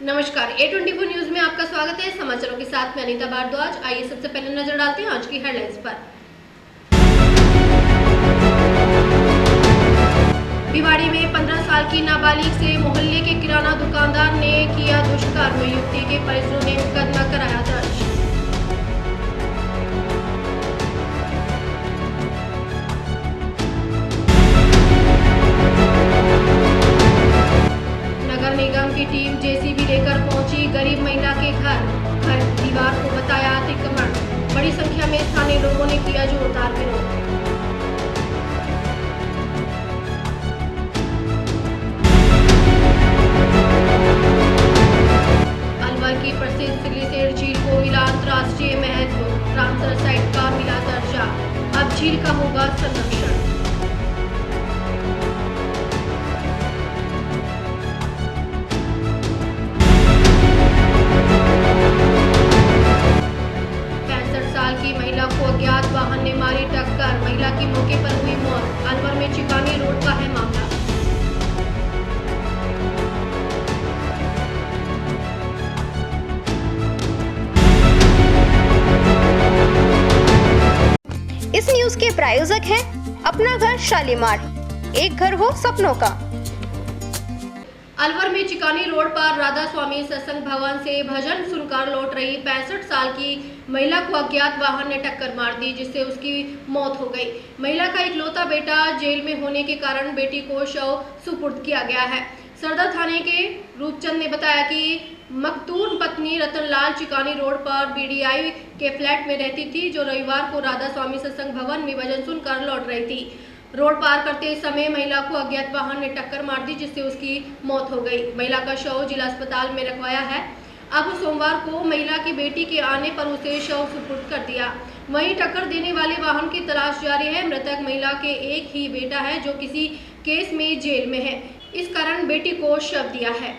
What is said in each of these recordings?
नमस्कार, A24 news में आपका स्वागत है। समाचारों के साथ मैं अनीता भारद्वाज। आइए सबसे पहले नजर डालते हैं आज की हेडलाइंस पर। भिवाड़ी में 15 साल की नाबालिग से मोहल्ले के किराना दुकानदार ने किया दुष्कर्म, युवती के परिजनों ने मुकदमा कराया दर्ज। नगर निगम की टीम जेसीबी लेकर पहुंची गरीब महिला के घर दीवार को बताया अतिक्रमण। बड़ी संख्या में स्थानीय लोगों ने किया जोरदार विरोध। अलवर की प्रसिद्ध सिग्लिसेर झील को मिला अंतर्राष्ट्रीय महत्व, रामसर साइट का मिला दर्जा। अब झील का होगा संरक्षण। की महिला को अज्ञात वाहन ने मारी टक्कर, महिला की मौके पर हुई मौत। अलवर में चिकानी रोड का है मामला। इस न्यूज के प्रायोजक हैं अपना घर शालीमार, एक घर हो सपनों का। अलवर में चिकानी रोड पर राधा स्वामी सत्संग भवन से भजन सुनकर लौट रही 65 साल की महिला को अज्ञात वाहन ने टक्कर मार दी, जिससे उसकी मौत हो गई। महिला का इकलौता बेटा जेल में होने के कारण बेटी को शव सुपुर्द किया गया है। सरदार थाने के रूपचंद ने बताया कि मकतून पत्नी रतनलाल चिकानी रोड पर बीडीआई के फ्लैट में रहती थी, जो रविवार को राधा स्वामी सत्संग भवन में भजन सुनकर लौट रही थी। रोड पार करते समय महिला को अज्ञात वाहन ने टक्कर मार दी, जिससे उसकी मौत हो गई। महिला का शव जिला अस्पताल में रखवाया है। अब सोमवार को महिला की बेटी के आने पर उसे शव सुपुर्द कर दिया। वहीं टक्कर देने वाले वाहन की तलाश जारी है। मृतक महिला के एक ही बेटा है, जो किसी केस में जेल में है, इस कारण बेटी को शव दिया है।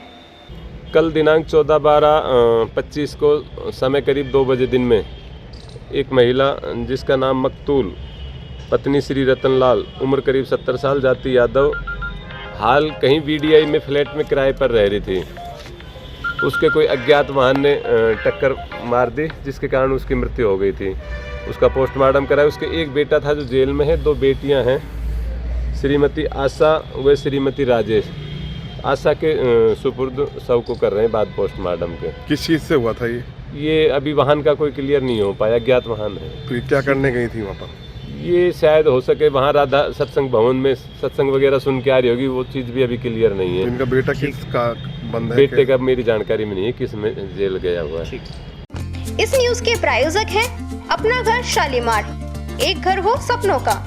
कल दिनांक 14/12/25 को समय करीब 2 बजे दिन में एक महिला जिसका नाम मकतूल पत्नी श्री रतनलाल, उम्र करीब 70 साल, जाति यादव, हाल कहीं बीडीआई में फ्लैट में किराए पर रह रही थी। उसके कोई अज्ञात वाहन ने टक्कर मार दी, जिसके कारण उसकी मृत्यु हो गई थी। उसका पोस्टमार्टम कराया। उसके एक बेटा था जो जेल में है, 2 बेटियां हैं, श्रीमती आशा व श्रीमती राजेश। आशा के सुपुर्द शव को कर रहे हैं बाद पोस्टमार्टम के। किस चीज़ से हुआ था ये अभी वाहन का कोई क्लियर नहीं हो पाया, अज्ञात वाहन है। तो ये क्या करने गई थी वहाँ पर? ये शायद हो सके वहाँ राधा सत्संग भवन में सत्संग वगैरह सुन के आ रही होगी, वो चीज़ भी अभी क्लियर नहीं है। तो इनका बेटा किस का बंद है? बेटे का मेरी जानकारी में नहीं है किस में जेल गया हुआ है। इस न्यूज के प्रायोजक हैं अपना घर शालीमार, एक घर हो सपनों का।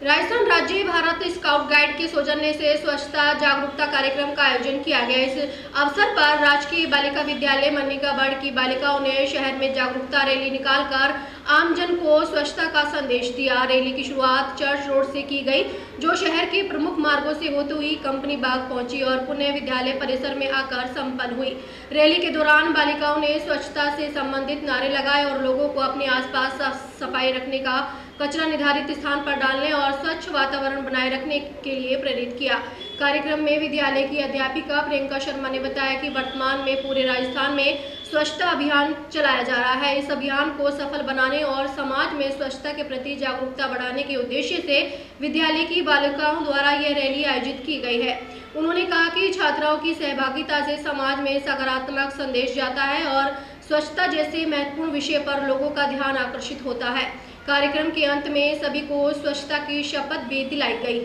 राजस्थान राज्य भारत स्काउट गाइड के सौजन्य से स्वच्छता जागरूकता कार्यक्रम का आयोजन किया गया। इस अवसर पर राजकीय बालिका विद्यालय मन्निकागढ़ की बालिकाओं ने शहर में जागरूकता रैली निकालकर आमजन को स्वच्छता का संदेश दिया। रैली की शुरुआत चर्च रोड से की गई, जो शहर के प्रमुख मार्गों से होते हुई कंपनी बाग पहुंची और पुनः विद्यालय परिसर में आकर संपन्न हुई। रैली के दौरान बालिकाओं ने स्वच्छता से संबंधित नारे लगाए और लोगों को अपने आसपास साफ सफाई रखने का, कचरा निर्धारित स्थान पर डालने और स्वच्छ वातावरण बनाए रखने के लिए प्रेरित किया। कार्यक्रम में विद्यालय की अध्यापिका प्रियंका शर्मा ने बताया कि वर्तमान में पूरे राजस्थान में स्वच्छता अभियान चलाया जा रहा है। इस अभियान को सफल बनाने और समाज में स्वच्छता के प्रति जागरूकता बढ़ाने के उद्देश्य से विद्यालय की बालिकाओं द्वारा यह रैली आयोजित की गई है। उन्होंने कहा कि छात्राओं की सहभागिता से समाज में सकारात्मक संदेश जाता है और स्वच्छता जैसे महत्वपूर्ण विषय पर लोगों का ध्यान आकर्षित होता है। कार्यक्रम के अंत में सभी को स्वच्छता की शपथ भी दिलाई गई।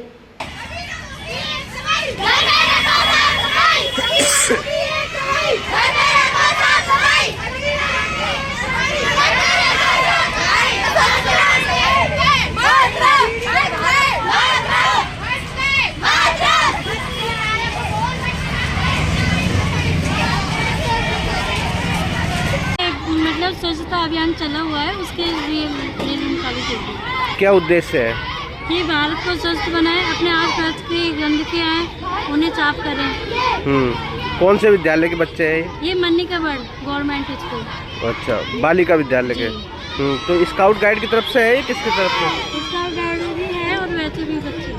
मतलब स्वच्छता अभियान चला हुआ है, उसके लिए रैली निकाली गई। क्या उद्देश्य है? ये भारत को स्वस्थ बनाए, अपने आसपास की गंदगियाँ हैं उन्हें साफ करें। कौन से विद्यालय के बच्चे हैं? ये मन्निकागढ़ गवर्नमेंट स्कूल। अच्छा, बालिका विद्यालय के। तो स्काउट गाइड की तरफ से है, किसकी तरफ से? स्काउट गाइड भी है और वैसे भी बच्चे।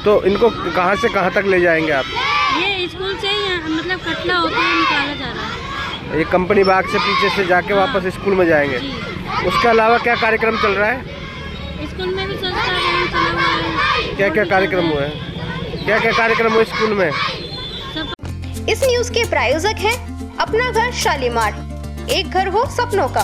तो इनको कहाँ से कहाँ तक ले जाएंगे आप? ये स्कूल से ही मतलब कटला होकर निकाला जा रहा है। ये कंपनी बाग से पीछे से जाके वापस स्कूल में जाएंगे। जी, उसके अलावा क्या कार्यक्रम चल रहा है? स्कूल में भी स्वच्छता अभियान चला हुआ है। क्या क्या कार्यक्रम हुए हैं? क्या क्या कार्यक्रम हुए स्कूल में? सब इस न्यूज के प्रायोजक हैं अपना घर शालीमार, एक घर हो सपनों का।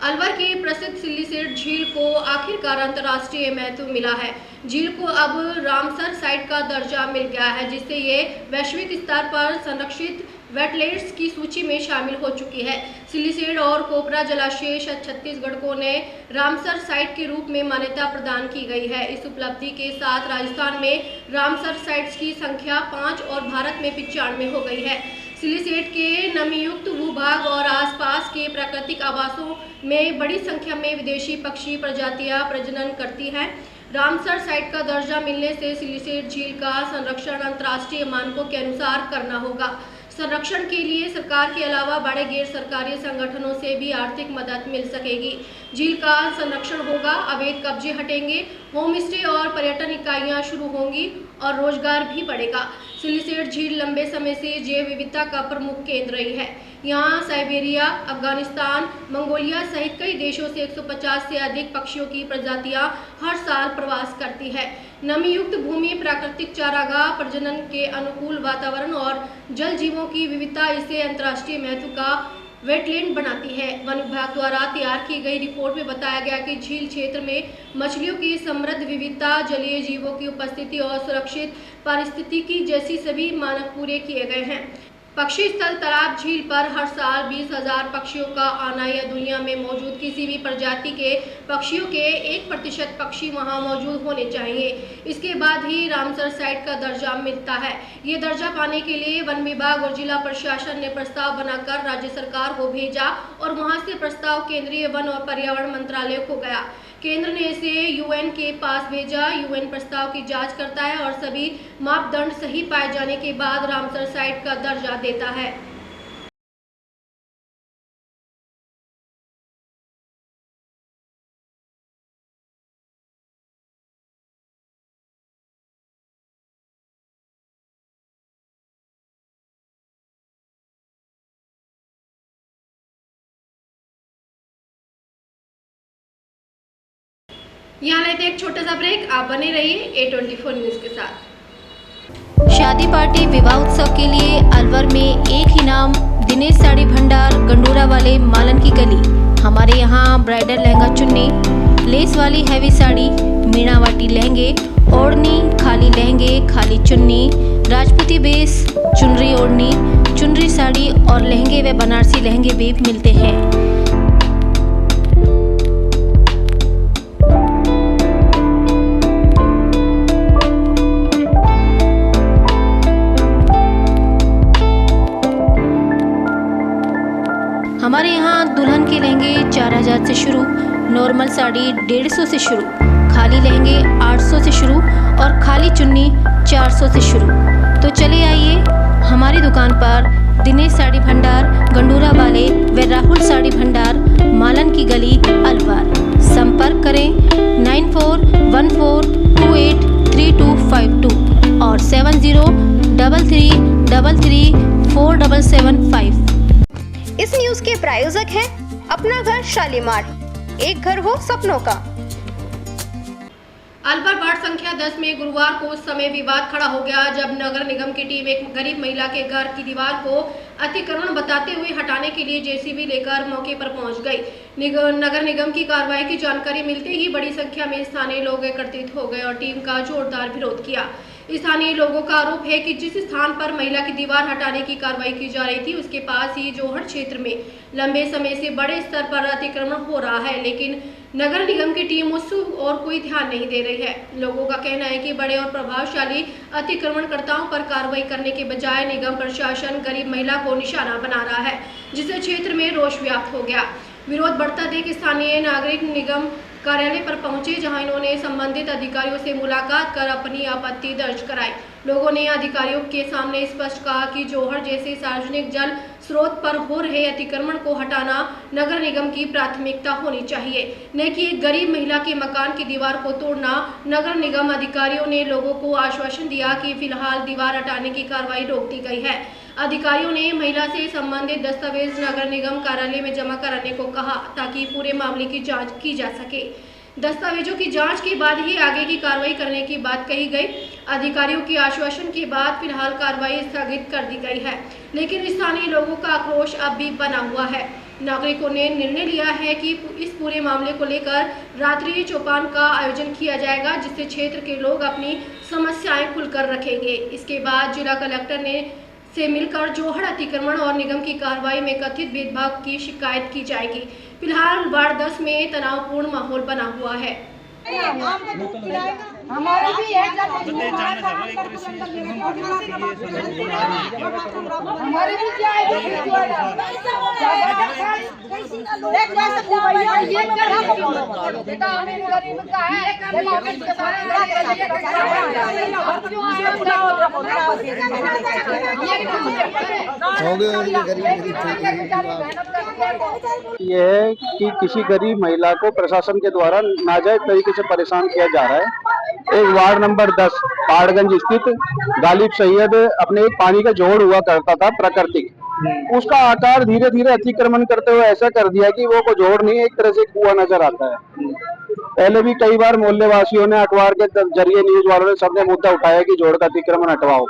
अलवर की प्रसिद्ध सिल्लीसेठ झील को आखिरकार अंतर्राष्ट्रीय महत्व मिला है। झील को अब रामसर साइट का दर्जा मिल गया है, जिससे ये वैश्विक स्तर पर संरक्षित वेटलैंड्स की सूची में शामिल हो चुकी है। सिल्लीसेठ और कोपरा जलाशय छत्तीसगढ़ को ने रामसर साइट के रूप में मान्यता प्रदान की गई है। इस उपलब्धि के साथ राजस्थान में रामसर साइट्स की संख्या 5 और भारत में 95 हो गई है। सिल्लीसेठ के नमीयुक्त भूभाग और आसपास के प्राकृतिक आवासों में बड़ी संख्या में विदेशी पक्षी प्रजातियां प्रजनन करती हैं। रामसर साइट का दर्जा मिलने से सिल्लीसेठ झील का संरक्षण अंतर्राष्ट्रीय मानकों के अनुसार करना होगा। संरक्षण के लिए सरकार के अलावा बड़े गैर सरकारी संगठनों से भी आर्थिक मदद मिल सकेगी। झील का संरक्षण होगा, अवैध कब्जे हटेंगे, होम स्टे और पर्यटन इकाइयां शुरू होंगी और रोजगार भी बढ़ेगा। सिल्लीसेठ झील लंबे समय से जैव विविधता का प्रमुख केंद्र रही है। यहाँ साइबेरिया, अफगानिस्तान, मंगोलिया सहित कई देशों से 150 से अधिक पक्षियों की प्रजातियां हर साल प्रवास करती है। नमीयुक्त भूमि, प्राकृतिक चारागाह, प्रजनन के अनुकूल वातावरण और जल जीवों की विविधता इसे अंतर्राष्ट्रीय महत्व का वेटलैंड बनाती है। वन विभाग द्वारा तैयार की गई रिपोर्ट में बताया गया कि झील क्षेत्र में मछलियों की समृद्ध विविधता, जलीय जीवों की उपस्थिति और सुरक्षित पारिस्थितिकी जैसी सभी मानक पूरे किए गए हैं। पक्षी स्थल तालाब झील पर हर साल 20,000 पक्षियों का आना या दुनिया में मौजूद किसी भी प्रजाति के पक्षियों के 1% पक्षी वहां मौजूद होने चाहिए। इसके बाद ही रामसर साइट का दर्जा मिलता है। ये दर्जा पाने के लिए वन विभाग और जिला प्रशासन ने प्रस्ताव बनाकर राज्य सरकार को भेजा और वहां से प्रस्ताव केंद्रीय वन और पर्यावरण मंत्रालय को गया। केंद्र ने इसे यूएन के पास भेजा। यूएन प्रस्ताव की जांच करता है और सभी मापदंड सही पाए जाने के बाद रामसर साइट का दर्जा देता है। यहाँ लेते एक छोटा सा ब्रेक, आप बने रहिए A24 न्यूज के साथ। शादी पार्टी विवाह उत्सव के लिए अलवर में एक ही नाम, दिनेश साड़ी भंडार, गंडोरा वाले, मालन की गली। हमारे यहाँ ब्राइडल लहंगा चुन्नी, लेस वाली हैवी साड़ी, मीणावाटी लहंगे, ओढ़नी, खाली लहंगे, खाली चुन्नी, राजपूती बेस, चुनरी ओढ़नी, चुनरी साड़ी और लहंगे व बनारसी लहंगे भी मिलते हैं। हमारे यहाँ दुल्हन के लहंगे 4,000 से शुरू, नॉर्मल साड़ी 150 से शुरू, खाली लहंगे 800 से शुरू और खाली चुन्नी 400 से शुरू। तो चले आइए हमारी दुकान पर, दिनेश साड़ी भंडार, गंडोरा वाले व राहुल साड़ी भंडार, मालन की गली, अलवर। संपर्क करें 9414283252 और 7033334775। इस न्यूज के प्रायोजक हैं अपना घर शालीमार, एक घर हो सपनों का। अलवर वार्ड संख्या 10 में गुरुवार को उस समय विवाद खड़ा हो गया जब नगर निगम की टीम एक गरीब महिला के घर की दीवार को अतिक्रमण बताते हुए हटाने के लिए जेसीबी लेकर मौके पर पहुंच गई। नगर निगम की कार्रवाई की जानकारी मिलते ही बड़ी संख्या में स्थानीय लोग एकत्रित हो गए और टीम का जोरदार विरोध किया। स्थानीय लोगों का आरोप है कि जिस स्थान पर महिला की दीवार हटाने की कार्रवाई की जा रही थी उसके पास ही जोहड़ क्षेत्र में लंबे समय से बड़े स्तर पर अतिक्रमण हो रहा है, लेकिन नगर निगम की टीम उस और कोई ध्यान नहीं दे रही है। लोगों का कहना है कि बड़े और प्रभावशाली अतिक्रमणकर्ताओं पर कार्रवाई करने के बजाय निगम प्रशासन गरीब महिला को निशाना बना रहा है, जिससे क्षेत्र में रोष व्याप्त हो गया। विरोध बढ़ता देख स्थानीय नागरिक निगम कार्यालय पर पहुंचे, जहां इन्होंने संबंधित अधिकारियों से मुलाकात कर अपनी आपत्ति दर्ज कराई। लोगों ने अधिकारियों के सामने स्पष्ट कहा कि जोहड़ जैसे सार्वजनिक जल स्रोत पर हो रहे अतिक्रमण को हटाना नगर निगम की प्राथमिकता होनी चाहिए, न कि एक गरीब महिला के मकान की दीवार को तोड़ना। नगर निगम अधिकारियों ने लोगों को आश्वासन दिया कि फिलहाल दीवार हटाने की कार्रवाई रोक दी गई है। अधिकारियों ने महिला से संबंधित दस्तावेज नगर निगम कार्यालय में जमा कराने को कहा ताकि पूरे मामले की जांच की जा सके। दस्तावेजों की जांच के बाद ही आगे की कार्रवाई करने की बात कही गई। अधिकारियों के आश्वासन के बाद फिलहाल कार्रवाई स्थगित कर दी गई है, लेकिन स्थानीय लोगों का आक्रोश अब भी बना हुआ है। नागरिकों ने निर्णय लिया है कि इस पूरे मामले को लेकर रात्रि चौपाल का आयोजन किया जाएगा, जिससे क्षेत्र के लोग अपनी समस्याएं खुलकर रखेंगे। इसके बाद जिला कलेक्टर से मिलकर जोहड़ अतिक्रमण और निगम की कार्रवाई में कथित भेदभाव की शिकायत की जाएगी। फिलहाल वार्ड 10 में तनावपूर्ण माहौल बना हुआ है। हमारे भी है हमारे भी क्या है ये है कि किसी गरीब महिला को प्रशासन के द्वारा नाजायज तरीके से परेशान किया जा रहा है। एक वार्ड नंबर 10 पहाड़गंज स्थित गालिब सैयद अपने एक पानी का जोड़ हुआ करता था प्राकृतिक, उसका आकार धीरे धीरे अतिक्रमण करते हुए ऐसा कर दिया कि वो को जोड़ नहीं, एक तरह से कुआं नजर आता है। पहले भी कई बार मोहल्ले वासियों ने, अखबार के जरिए, न्यूज वालों ने सबने मुद्दा उठाया कि जोड़ का अतिक्रमण हटवाओ।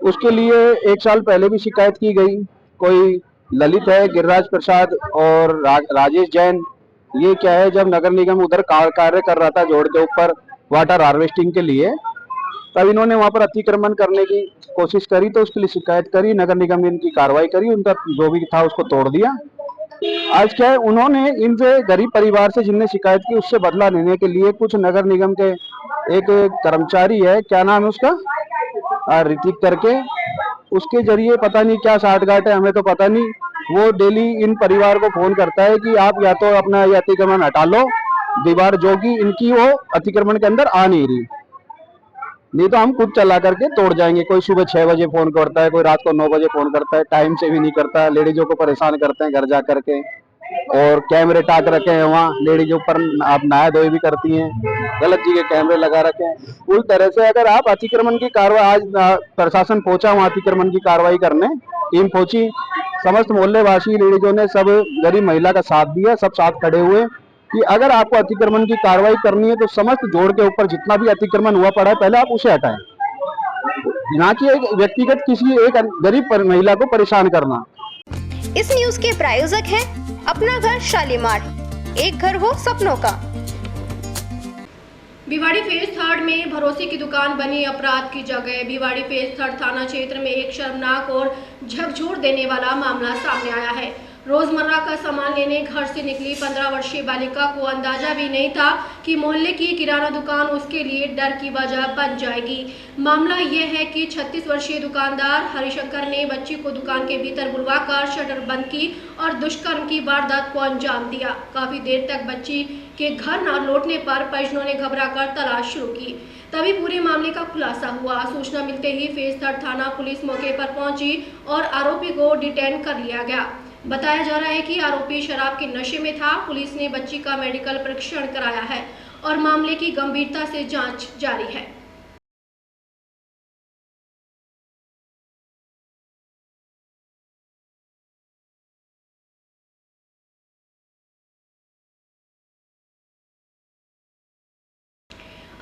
उसके लिए 1 साल पहले भी शिकायत की गई। कोई ललित है, गिरिराज प्रसाद और राजेश जैन, ये क्या है, जब नगर निगम उधर कार्य कर रहा था जोड़ के ऊपर वाटर हार्वेस्टिंग के लिए, तब इन्होंने वहां पर अतिक्रमण करने की कोशिश करी, तो उसके लिए शिकायत करी। नगर निगम ने इनकी कार्रवाई करी, उनका जो भी था उसको तोड़ दिया। आज क्या है, उन्होंने इनसे गरीब परिवार से जिनने शिकायत की उससे बदला लेने के लिए कुछ नगर निगम के एक कर्मचारी है, क्या नाम है उसका, ऋतिक करके, उसके जरिए पता नहीं क्या साठगांठ है, हमें तो पता नहीं, वो डेली इन परिवार को फोन करता है कि आप या तो अपना ये अतिक्रमण हटा लो, दीवार जो कि इनकी वो अतिक्रमण के अंदर आ नहीं रही, नहीं तो हम खुद चला करके तोड़ जाएंगे। कोई सुबह 6 बजे फोन करता है, कोई रात को 9 बजे फोन करता है, टाइम से भी नहीं करता है। लेडीजों को परेशान करते हैं घर जा करके, और कैमरे टाक रखे हैं वहाँ, लेडीज ऊपर आप नहा धोई भी करती हैं, गलत जगह कैमरे लगा रखे हैं। पूरी तरह से अगर आप अतिक्रमण की कार्रवाई, आज प्रशासन पहुंचा वहाँ अतिक्रमण की कार्रवाई करने, टीम पहुंची, समस्त मोहल्ले वासी लेडीजों ने सब गरीब महिला का साथ दिया, सब साथ खड़े हुए कि अगर आपको अतिक्रमण की कार्रवाई करनी है तो समस्त जोड़ के ऊपर जितना भी अतिक्रमण हुआ पड़ा है पहले आप उसे हटाएं, ना कि एक व्यक्तिगत किसी एक गरीब महिला को परेशान करना। इस न्यूज के प्रायोजक हैं अपना घर शालीमार, एक घर हो सपनों का। भिवाड़ी फेज 3 में भरोसे की दुकान बनी अपराध की जगह। भिवाड़ी फेज 3 थाना क्षेत्र में एक शर्मनाक और झकझोर देने वाला मामला सामने आया है। रोजमर्रा का सामान लेने घर से निकली 15 वर्षीय बालिका को अंदाजा भी नहीं था कि मोहल्ले की किराना दुकान उसके लिए डर की वजह बन जाएगी। मामला यह है कि 36 वर्षीय दुकानदार हरिशंकर ने बच्ची को दुकान के भीतर बुलवाकर शटर बंद की और दुष्कर्म की वारदात को अंजाम दिया। काफी देर तक बच्ची के घर न लौटने पर परिजनों ने घबराकर तलाश शुरू की, तभी पूरे मामले का खुलासा हुआ। सूचना मिलते ही फेज 3 थाना पुलिस मौके पर पहुंची और आरोपी को डिटेन कर लिया गया। बताया जा रहा है कि आरोपी शराब के नशे में था। पुलिस ने बच्ची का मेडिकल परीक्षण कराया है और मामले की गंभीरता से जांच जारी है।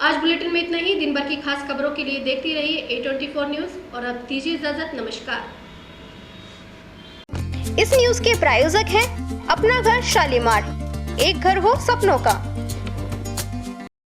आज बुलेटिन में इतना ही। दिन भर की खास खबरों के लिए देखते रहिए A24 न्यूज और अब दीजिए इजाजत। नमस्कार। इस न्यूज के प्रायोजक हैं अपना घर शालीमार, एक घर हो सपनों का।